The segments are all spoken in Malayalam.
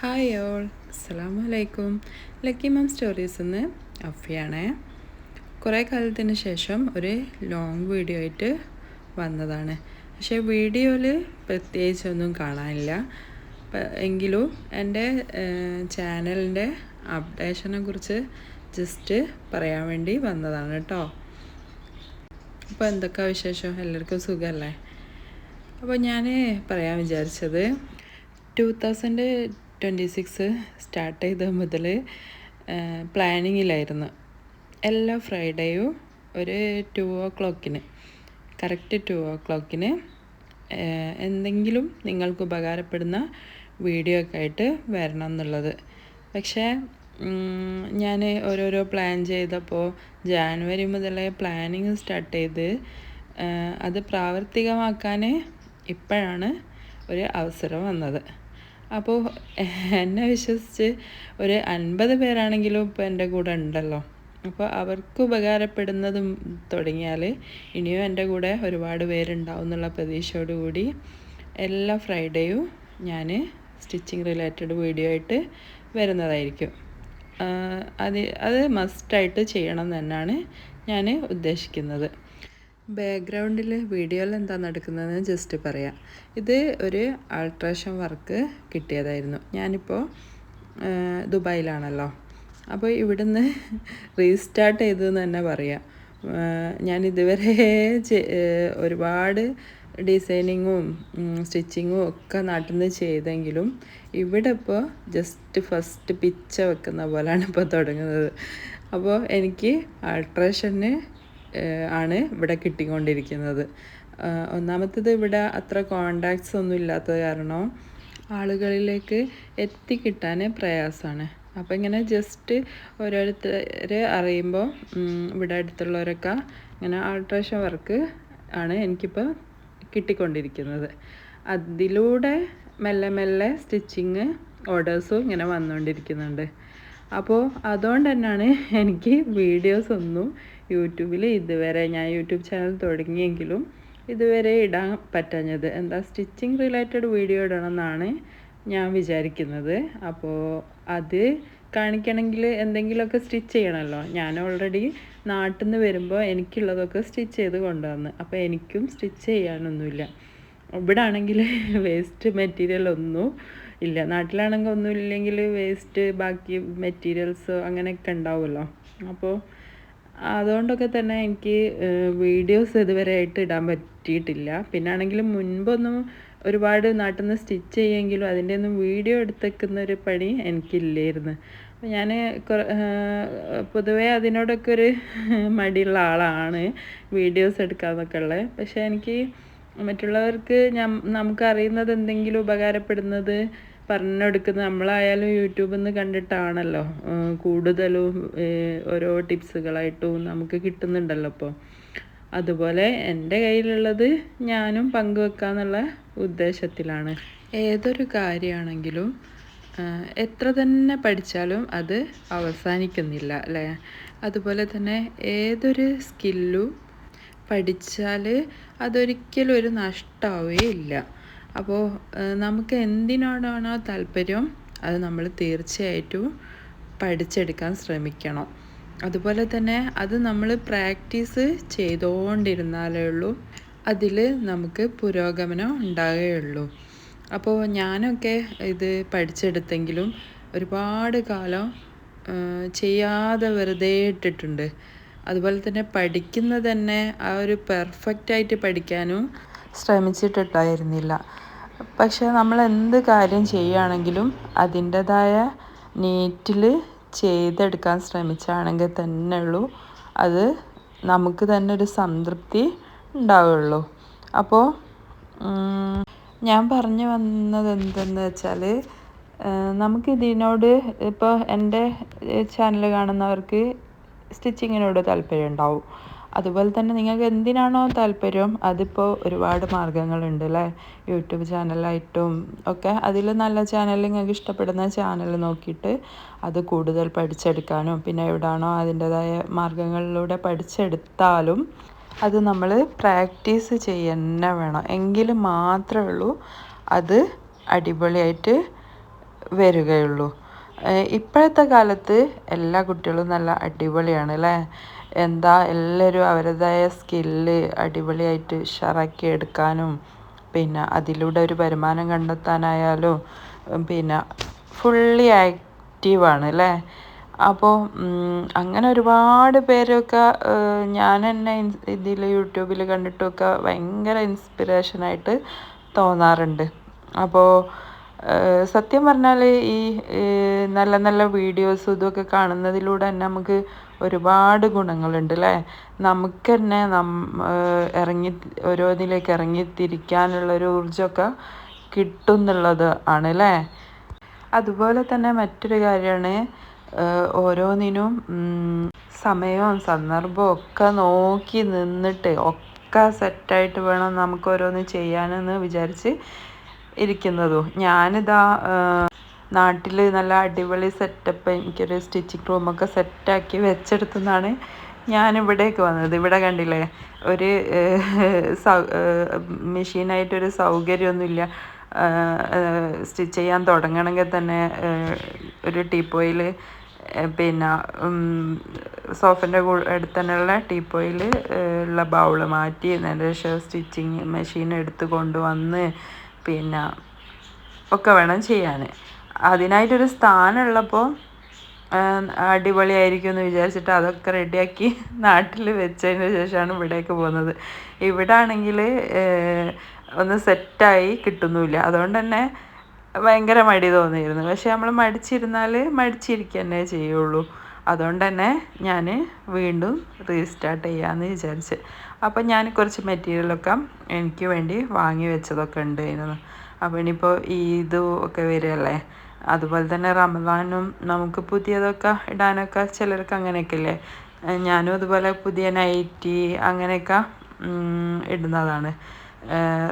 ഹായ് ഓൾ, അസ്സലാമു അലൈക്കും. ലക്കി മം സ്റ്റോറീസ് നിന്ന് അഫിയാണേ. കുറേ കാലത്തിന് ശേഷം ഒരു ലോങ് വീഡിയോ ആയിട്ട് വന്നതാണ്. പക്ഷേ വീഡിയോയിൽ പ്രത്യേകിച്ചൊന്നും കാണാനില്ല. എങ്കിലും എൻ്റെ ചാനലിൻ്റെ അപ്ഡേഷനെ കുറിച്ച് ജസ്റ്റ് പറയാൻ വേണ്ടി വന്നതാണ് കേട്ടോ. അപ്പോൾ എന്തൊക്കെയാണ് വിശേഷം? എല്ലാവർക്കും സുഖമല്ലേ? അപ്പോൾ ഞാൻ പറയാൻ വിചാരിച്ചത് 2026 സ്റ്റാർട്ട് ചെയ്ത മുതൽ പ്ലാനിങ്ങിലായിരുന്നു. എല്ലാ ഫ്രൈഡേയും ഒരു 2 o'clock കറക്റ്റ് 2 o'clock എന്തെങ്കിലും നിങ്ങൾക്ക് ഉപകാരപ്പെടുന്ന വീഡിയോ ഒക്കെ ആയിട്ട് വരണം എന്നുള്ളത്. പക്ഷേ ഞാൻ ഓരോരോ പ്ലാൻ ചെയ്തപ്പോൾ ജാനുവരി മുതലേ പ്ലാനിങ് സ്റ്റാർട്ട് ചെയ്ത് അത് പ്രാവർത്തികമാക്കാൻ ഇപ്പോഴാണ് ഒരു അവസരം വന്നത്. അപ്പോൾ എന്നെ വിശ്വസിച്ച് ഒരു 50 പേരാണെങ്കിലും ഇപ്പോൾ എൻ്റെ കൂടെ ഉണ്ടല്ലോ. അപ്പോൾ അവർക്ക് ഉപകാരപ്പെടുന്നതും തുടങ്ങിയാൽ ഇനിയും എൻ്റെ കൂടെ ഒരുപാട് പേരുണ്ടാവും എന്നുള്ള പ്രതീക്ഷയോടുകൂടി എല്ലാ ഫ്രൈഡേയും ഞാൻ സ്റ്റിച്ചിങ് റിലേറ്റഡ് വീഡിയോ ആയിട്ട് വരുന്നതായിരിക്കും. അത് മസ്റ്റായിട്ട് ചെയ്യണം തന്നെയാണ് ഞാൻ ഉദ്ദേശിക്കുന്നത്. ബാക്ക്ഗ്രൗണ്ടിൽ വീഡിയോയിൽ എന്താ നടക്കുന്നതെന്ന് ജസ്റ്റ് പറയാം. ഇത് ഒരു ആൾട്രേഷൻ വർക്ക് കിട്ടിയതായിരുന്നു. ഞാനിപ്പോൾ ദുബായിലാണല്ലോ. അപ്പോൾ ഇവിടുന്ന് റീസ്റ്റാർട്ട് ചെയ്തതെന്ന് തന്നെ പറയാം. ഞാൻ ഇതുവരെ ഒരുപാട് ഡിസൈനിങ്ങും സ്റ്റിച്ചിങ്ങും ഒക്കെ നാട്ടിൽ നിന്ന് ചെയ്തെങ്കിലും ഇവിടെ ഇപ്പോൾ ജസ്റ്റ് ഫസ്റ്റ് പിച്ച വെക്കുന്ന പോലെയാണ് ഇപ്പോൾ തുടങ്ങുന്നത്. അപ്പോൾ എനിക്ക് ആൾട്രേഷന് ആണ് ഇവിടെ കിട്ടിക്കൊണ്ടിരിക്കുന്നത്. ഒന്നാമത്തേത് ഇവിടെ അത്ര കോണ്ടാക്ട്സ് ഒന്നും ഇല്ലാത്തത് കാരണം ആളുകളിലേക്ക് എത്തിക്കിട്ടാൻ പ്രയാസമാണ്. അപ്പോൾ ഇങ്ങനെ ജസ്റ്റ് ഓരോരുത്തരെ അറിയുമ്പോൾ ഇവിടെ അടുത്തുള്ളവരൊക്കെ ഇങ്ങനെ ആൾട്രേഷൻ വർക്ക് ആണ് എനിക്കിപ്പോൾ കിട്ടിക്കൊണ്ടിരിക്കുന്നത്. അതിലൂടെ മെല്ലെ മെല്ലെ സ്റ്റിച്ചിങ് ഓർഡേഴ്സും ഇങ്ങനെ വന്നുകൊണ്ടിരിക്കുന്നുണ്ട്. അപ്പോൾ അതുകൊണ്ട് തന്നെയാണ് എനിക്ക് വീഡിയോസ് ഒന്നും യൂട്യൂബിൽ ഇതുവരെ, ഞാൻ യൂട്യൂബ് ചാനൽ തുടങ്ങിയെങ്കിലും ഇതുവരെ ഇടാൻ പറ്റാഞ്ഞത്. എന്താ, സ്റ്റിച്ചിങ് റിലേറ്റഡ് വീഡിയോ ഇടണമെന്നാണ് ഞാൻ വിചാരിക്കുന്നത്. അപ്പോൾ അത് കാണിക്കണമെങ്കിൽ എന്തെങ്കിലുമൊക്കെ സ്റ്റിച്ച് ചെയ്യണമല്ലോ. ഞാൻ ഓൾറെഡി നാട്ടിൽ നിന്ന് വരുമ്പോൾ എനിക്കുള്ളതൊക്കെ സ്റ്റിച്ച് ചെയ്ത് കൊണ്ടുവന്ന്, അപ്പോൾ എനിക്കും സ്റ്റിച്ച് ചെയ്യാനൊന്നുമില്ല. ഇവിടെ ആണെങ്കിൽ വേസ്റ്റ് മെറ്റീരിയൽ ഒന്നും ഇല്ല. നാട്ടിലാണെങ്കിൽ ഒന്നും ഇല്ലെങ്കിൽ വേസ്റ്റ് ബാക്കി മെറ്റീരിയൽസ് അങ്ങനെയൊക്കെ ഉണ്ടാവുമല്ലോ. അപ്പോൾ അതുകൊണ്ടൊക്കെ തന്നെ എനിക്ക് വീഡിയോസ് ഇതുവരെ ആയിട്ട് ഇടാൻ പറ്റിയിട്ടില്ല. പിന്നെ ആണെങ്കിലും മുൻപൊന്നും ഒരുപാട് നാട്ടിൽ നിന്ന് സ്റ്റിച്ച് ചെയ്യുമെങ്കിലും അതിൻ്റെ ഒന്നും വീഡിയോ എടുത്തേക്കുന്ന ഒരു പണി എനിക്കില്ലായിരുന്നു. അപ്പോൾ ഞാൻ പൊതുവേ അതിനോടൊക്കെ ഒരു മടിയുള്ള ആളാണ്, വീഡിയോസ് എടുക്കാമെന്നൊക്കെ ഉള്ളത്. പക്ഷേ എനിക്ക് മറ്റുള്ളവർക്ക് നമുക്കറിയുന്നത് എന്തെങ്കിലും ഉപകാരപ്പെടുന്നത് പറഞ്ഞെടുക്കുന്നത് നമ്മളായാലും യൂട്യൂബിൽ നിന്ന് കണ്ടിട്ടാണല്ലോ കൂടുതലും ഓരോ ടിപ്സുകളായിട്ടും നമുക്ക് കിട്ടുന്നുണ്ടല്ലോ. അപ്പോൾ അതുപോലെ എൻ്റെ കയ്യിലുള്ളത് ഞാനും പങ്കുവെക്കാന്നുള്ള ഉദ്ദേശത്തിലാണ്. ഏതൊരു കാര്യമാണെങ്കിലും എത്ര തന്നെ പഠിച്ചാലും അത് അവസാനിക്കുന്നില്ല അല്ലേ? അതുപോലെ തന്നെ ഏതൊരു സ്കില്ലും പഠിച്ചാൽ അതൊരിക്കലും ഒരു നഷ്ടമാവുകയില്ല. അപ്പോൾ നമുക്ക് എന്തിനോടാണോ താല്പര്യം അത് നമ്മൾ തീർച്ചയായിട്ടും പഠിച്ചെടുക്കാൻ ശ്രമിക്കണം. അതുപോലെ തന്നെ അത് നമ്മൾ പ്രാക്ടീസ് ചെയ്തുകൊണ്ടിരുന്നാലേ ഉള്ളൂ അതിൽ നമുക്ക് പുരോഗമനം ഉണ്ടാകുകയുള്ളൂ. അപ്പോൾ ഞാനൊക്കെ ഇത് പഠിച്ചെടുത്തെങ്കിലും ഒരുപാട് കാലം ചെയ്യാതെ വെറുതെ ഇട്ടിട്ടുണ്ട്. അതുപോലെ തന്നെ പഠിക്കുന്നത് തന്നെ ആ ഒരു പെർഫെക്റ്റായിട്ട് പഠിക്കാനും ശ്രമിച്ചിട്ടുണ്ടായിരുന്നില്ല. പക്ഷേ നമ്മൾ എന്ത് കാര്യം ചെയ്യുകയാണെങ്കിലും അതിൻ്റെതായ നീറ്റിൽ ചെയ്തെടുക്കാൻ ശ്രമിച്ചാണെങ്കിൽ തന്നെ ഉള്ളൂ അത് നമുക്ക് തന്നെ ഒരു സംതൃപ്തി ഉണ്ടാവുകയുള്ളൂ. അപ്പോൾ ഞാൻ പറഞ്ഞു വന്നത് എന്തെന്ന് വെച്ചാൽ, നമുക്കിതിനോട് ഇപ്പോൾ എൻ്റെ ചാനൽ കാണുന്നവർക്ക് സ്റ്റിച്ചിങ്ങിനോട് താല്പര്യം ഉണ്ടാവും. അതുപോലെ തന്നെ നിങ്ങൾക്ക് എന്തിനാണോ താല്പര്യം അതിപ്പോൾ ഒരുപാട് മാർഗ്ഗങ്ങളുണ്ട് അല്ലേ? യൂട്യൂബ് ചാനലായിട്ടും ഒക്കെ. അതിൽ നല്ല ചാനൽ, നിങ്ങൾക്ക് ഇഷ്ടപ്പെടുന്ന ചാനൽ നോക്കിയിട്ട് അത് കൂടുതൽ പഠിച്ചെടുക്കാനും പിന്നെ എവിടെയാണോ അതിൻ്റെതായ മാർഗ്ഗങ്ങളിലൂടെ പഠിച്ചെടുത്താലും അത് നമ്മൾ പ്രാക്ടീസ് ചെയ്യുക വേണം. എങ്കിൽ മാത്രമേ ഉള്ളൂ അത് അടിപൊളിയായിട്ട് വരികയുള്ളൂ. ഇപ്പോഴത്തെ കാലത്ത് എല്ലാ കുട്ടികളും നല്ല അടിപൊളിയാണ് അല്ലേ? എന്താ എല്ലാവരും അവരുടേതായ സ്കില്ല് അടിപൊളിയായിട്ട് ഉഷാറാക്കി എടുക്കാനും പിന്നെ അതിലൂടെ ഒരു വരുമാനം കണ്ടെത്താനായാലും പിന്നെ ഫുള്ളി ആക്റ്റീവാണ് അല്ലേ? അപ്പോൾ അങ്ങനെ ഒരുപാട് പേരൊക്കെ ഞാൻ തന്നെ ഇതിൽ യൂട്യൂബിൽ കണ്ടിട്ടൊക്കെ ഭയങ്കര ഇൻസ്പിറേഷനായിട്ട് തോന്നാറുണ്ട്. അപ്പോൾ സത്യം പറഞ്ഞാൽ ഈ നല്ല നല്ല വീഡിയോസും ഇതൊക്കെ കാണുന്നതിലൂടെ തന്നെ നമുക്ക് ഒരുപാട് ഗുണങ്ങളുണ്ട് അല്ലേ? നമുക്ക് തന്നെ ഇറങ്ങി ഓരോന്നിലേക്ക് ഇറങ്ങിത്തിരിക്കാനുള്ളൊരു ഊർജ്ജമൊക്കെ കിട്ടും എന്നുള്ളത് ആണ് അല്ലേ? അതുപോലെ തന്നെ മറ്റൊരു കാര്യമാണ് ഓരോന്നിനും സമയവും സന്ദർഭവും ഒക്കെ നോക്കി നിന്നിട്ട് ഒക്കെ സെറ്റായിട്ട് വേണം നമുക്ക് ഓരോന്ന് ചെയ്യാനെന്ന് വിചാരിച്ച് ഇരിക്കുന്നതും. ഞാനിതാ നാട്ടിൽ നല്ല അടിപൊളി സെറ്റപ്പ് എനിക്കൊരു സ്റ്റിച്ചിങ് റൂമൊക്കെ സെറ്റാക്കി വെച്ചെടുത്തുനിന്നാണ് ഞാനിവിടേക്ക് വന്നത്. ഇവിടെ കണ്ടില്ലേ, ഒരു മെഷീനായിട്ടൊരു സൗകര്യമൊന്നുമില്ല. സ്റ്റിച്ച് ചെയ്യാൻ തുടങ്ങണമെങ്കിൽ തന്നെ ഒരു ടീപ്പോയിൽ പിന്നെ സോഫൻ്റെ അടുത്ത് തന്നെയുള്ള ടീപ്പോയിൽ ഉള്ള ബൗൾ മാറ്റി അതിൻ്റെ ശേഷം സ്റ്റിച്ചിങ് മെഷീൻ എടുത്ത് കൊണ്ടുവന്ന് പിന്നെ ഒക്കെ വേണം ചെയ്യാൻ. അതിനായിട്ടൊരു സ്ഥാനമുള്ളപ്പോൾ അടിപൊളിയായിരിക്കും എന്ന് വിചാരിച്ചിട്ട് അതൊക്കെ റെഡിയാക്കി നാട്ടിൽ വെച്ചതിന് ശേഷമാണ് ഇവിടേക്ക് പോകുന്നത്. ഇവിടെ ആണെങ്കിൽ ഒന്ന് സെറ്റായി കിട്ടുന്നുമില്ല. അതുകൊണ്ട് തന്നെ ഭയങ്കര മടി തോന്നിയിരുന്നു. പക്ഷെ നമ്മൾ മടിച്ചിരുന്നാൽ മടിച്ചിരിക്കുക തന്നെ ചെയ്യുള്ളൂ. അതുകൊണ്ട് തന്നെ ഞാൻ വീണ്ടും റീസ്റ്റാർട്ട് ചെയ്യാമെന്ന് വിചാരിച്ച്. അപ്പം ഞാൻ കുറച്ച് മെറ്റീരിയലൊക്കെ എനിക്ക് വേണ്ടി വാങ്ങി വെച്ചതൊക്കെ ഉണ്ടായിരുന്നു. അപ്പോൾ ഇനിയിപ്പോൾ ഈദും ഒക്കെ വരികയല്ലേ, അതുപോലെ തന്നെ റമദാനും നമുക്ക് പുതിയതൊക്കെ ഇടാനൊക്കെ ചിലർക്ക് അങ്ങനെയൊക്കെ ഇല്ലേ. ഞാനും അതുപോലെ പുതിയ നൈറ്റി അങ്ങനെയൊക്കെ ഇടുന്നതാണ്.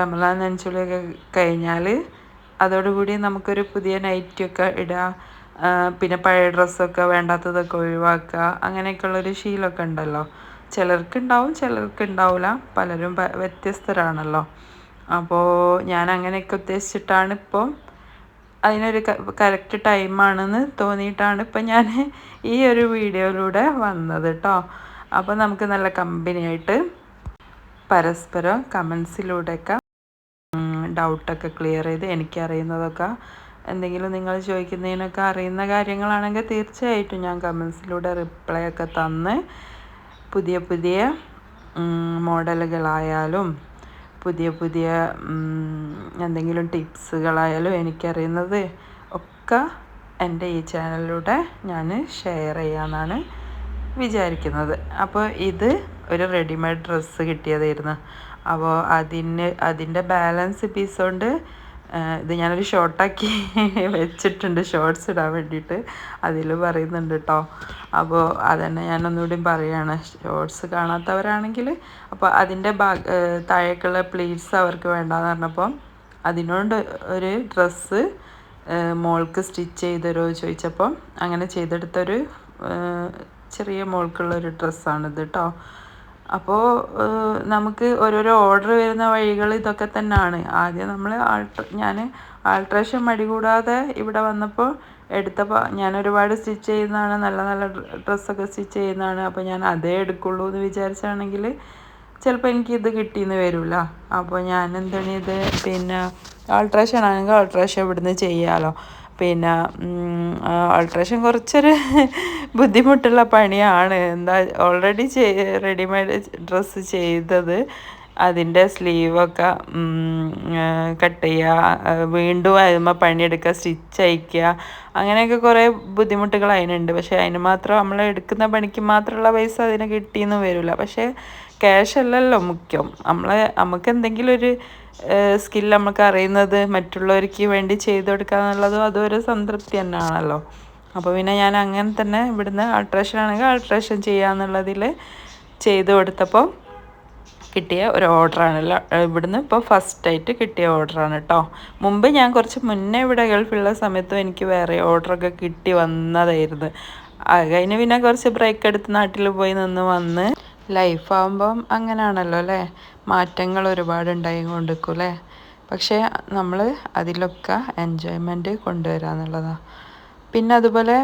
റമദാൻ നെഞ്ചുളിയൊക്കെ കഴിഞ്ഞാൽ അതോടുകൂടി നമുക്കൊരു പുതിയ നൈറ്റിയൊക്കെ ഇടുക, പിന്നെ പഴയ ഡ്രസ്സൊക്കെ വേണ്ടാത്തതൊക്കെ ഒഴിവാക്കുക, അങ്ങനെയൊക്കെയുള്ളൊരു ശീലമൊക്കെ ഉണ്ടല്ലോ. ചിലർക്കുണ്ടാവും, ചിലർക്കുണ്ടാവില്ല. പലരും വ്യത്യസ്തരാണല്ലോ. അപ്പോൾ ഞാൻ അങ്ങനെയൊക്കെ ഉദ്ദേശിച്ചിട്ടാണ് ഇപ്പോൾ അതിനൊരു കറക്റ്റ് ടൈമാണെന്ന് തോന്നിയിട്ടാണ് ഇപ്പം ഞാൻ ഈ ഒരു വീഡിയോയിലൂടെ വന്നത് കേട്ടോ. അപ്പോൾ നമുക്ക് നല്ല കമ്പനിയായിട്ട് പരസ്പരം കമൻസിലൂടെയൊക്കെ ഡൗട്ടൊക്കെ ക്ലിയർ ചെയ്ത് എനിക്കറിയുന്നതൊക്കെ എന്തെങ്കിലും നിങ്ങൾ ചോദിക്കുന്നതിനൊക്കെ അറിയുന്ന കാര്യങ്ങളാണെങ്കിൽ തീർച്ചയായിട്ടും ഞാൻ കമൻസിലൂടെ റിപ്ലൈ ഒക്കെ തന്ന് പുതിയ പുതിയ മോഡലുകളായാലും പുതിയ പുതിയ എന്തെങ്കിലും ടിപ്സുകളായാലും എനിക്കറിയുന്നത് ഒക്കെ എൻ്റെ ഈ ചാനലിലൂടെ ഞാൻ ഷെയർ ചെയ്യാമെന്നാണ് വിചാരിക്കുന്നത്. അപ്പോൾ ഇത് ഒരു റെഡിമെയ്ഡ് ഡ്രസ്സ് കിട്ടിയതായിരുന്നു. അപ്പോൾ അതിൻ്റെ ബാലൻസ് പീസ് കൊണ്ട് ഇത് ഞാനൊരു ഷോർട്ടാക്കി വെച്ചിട്ടുണ്ട് ഷോർട്സ് ഇടാൻ വേണ്ടിയിട്ട്. അതിൽ പറയുന്നുണ്ട് കേട്ടോ. അപ്പോൾ അതന്നെ ഞാനൊന്നുകൂടി പറയുകയാണ്, ഷോർട്സ് കാണാത്തവരാണെങ്കിൽ. അപ്പോൾ അതിൻ്റെ താഴേക്കുള്ള പ്ലീറ്റ്സ് അവർക്ക് വേണ്ടാന്ന് പറഞ്ഞപ്പോൾ അതിനോട് ഒരു ഡ്രസ്സ് മോൾക്ക് സ്റ്റിച്ച് ചെയ്ത് തരുമോ ചോദിച്ചപ്പോൾ അങ്ങനെ ചെയ്തെടുത്തൊരു ചെറിയ മോൾക്കുള്ളൊരു ഡ്രസ്സാണിത് കേട്ടോ. അപ്പോൾ നമുക്ക് ഓരോരോ ഓർഡർ വരുന്ന വഴികൾ ഇതൊക്കെ തന്നെയാണ്. ആദ്യം നമ്മൾ ഞാൻ ആൾട്രേഷൻ മടി കൂടാതെ ഇവിടെ വന്നപ്പോൾ എടുത്തപ്പോൾ ഞാൻ ഒരുപാട് സ്റ്റിച്ച് ചെയ്യുന്നതാണ്, നല്ല നല്ല ഡ്രസ്സൊക്കെ സ്റ്റിച്ച് ചെയ്യുന്നതാണ്. അപ്പോൾ ഞാൻ അതേ എടുക്കുള്ളൂ എന്ന് വിചാരിച്ചാണെങ്കിൽ ചിലപ്പോൾ എനിക്കിത് കിട്ടിയെന്ന് വരില്ല. അപ്പോൾ ഞാൻ എന്താണ് ഇത് പിന്നെ ആൾട്രേഷൻ ആണെങ്കിൽ ആൾട്രേഷൻ ഇവിടുന്ന് ചെയ്യാമല്ലോ. പിന്നെ ആൾട്രേഷൻ കുറച്ചൊരു ബുദ്ധിമുട്ടുള്ള പണിയാണ്. എന്താ ഓൾറെഡി റെഡിമെയ്ഡ് ഡ്രസ്സ് ചെയ്തത് അതിൻ്റെ സ്ലീവൊക്കെ കട്ട് ചെയ്യുക, വീണ്ടും അതിന്മേൽ പണിയെടുക്കുക, സ്റ്റിച്ച് അയക്കുക, അങ്ങനെയൊക്കെ കുറേ ബുദ്ധിമുട്ടുകൾ അതിനുണ്ട്. പക്ഷേ അതിന് മാത്രം നമ്മൾ എടുക്കുന്ന പണിക്ക് മാത്രമുള്ള പൈസ അതിന് കിട്ടിയെന്ന് വരില്ല. പക്ഷേ ക്യാഷ് അല്ലല്ലോ മുഖ്യം. നമുക്ക് എന്തെങ്കിലും ഒരു സ്കിൽ നമുക്ക് അറിയുന്നത് മറ്റുള്ളവർക്ക് വേണ്ടി ചെയ്തു കൊടുക്കുക എന്നുള്ളതും അതൊരു സംതൃപ്തി തന്നെയാണല്ലോ. അപ്പോൾ പിന്നെ ഞാൻ അങ്ങനെ തന്നെ ഇവിടുന്ന് ആൾട്രേഷൻ ആണെങ്കിൽ ആൾട്രേഷൻ ചെയ്യാന്നുള്ളതിൽ ചെയ്തു കൊടുത്തപ്പോൾ കിട്ടിയ ഒരു ഓർഡറാണല്ലോ. ഇവിടുന്ന് ഇപ്പോൾ ഫസ്റ്റായിട്ട് കിട്ടിയ ഓർഡറാണ് കേട്ടോ. മുമ്പ് ഞാൻ കുറച്ച് മുന്നേ ഇവിടെ ഗൾഫിലുള്ള സമയത്തും എനിക്ക് വേറെ ഓർഡറൊക്കെ കിട്ടി വന്നതായിരുന്നു. അത് കഴിഞ്ഞ് പിന്നെ കുറച്ച് ബ്രേക്ക് എടുത്ത് നാട്ടിൽ പോയി നിന്ന് വന്ന് ലൈഫാകുമ്പം അങ്ങനെയാണല്ലോ അല്ലേ, മാറ്റങ്ങൾ ഒരുപാട് ഉണ്ടായി കൊണ്ടിരിക്കും അല്ലേ. പക്ഷേ നമ്മൾ അതിലൊക്കെ എൻജോയ്മെൻറ്റ് കൊണ്ടുവരിക എന്നുള്ളതാണ്. പിന്നെ അതുപോലെ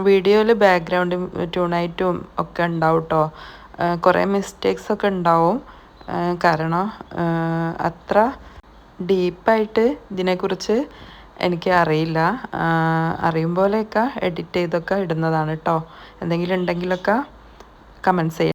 വീഡിയോയിൽ ബാക്ക്ഗ്രൗണ്ട് ട്യൂണായിട്ടും ഒക്കെ ഉണ്ടാവും കേട്ടോ. കുറേ മിസ്റ്റേക്സ് ഒക്കെ ഉണ്ടാവും. കാരണം അത്ര ഡീപ്പായിട്ട് ഇതിനെക്കുറിച്ച് എനിക്ക് അറിയില്ല. അറിയും പോലെയൊക്കെ എഡിറ്റ് ചെയ്തൊക്കെ ഇടുന്നതാണ് കേട്ടോ. എന്തെങ്കിലും ഉണ്ടെങ്കിലൊക്കെ കമൻറ്റ്സ് ചെയ്യാം.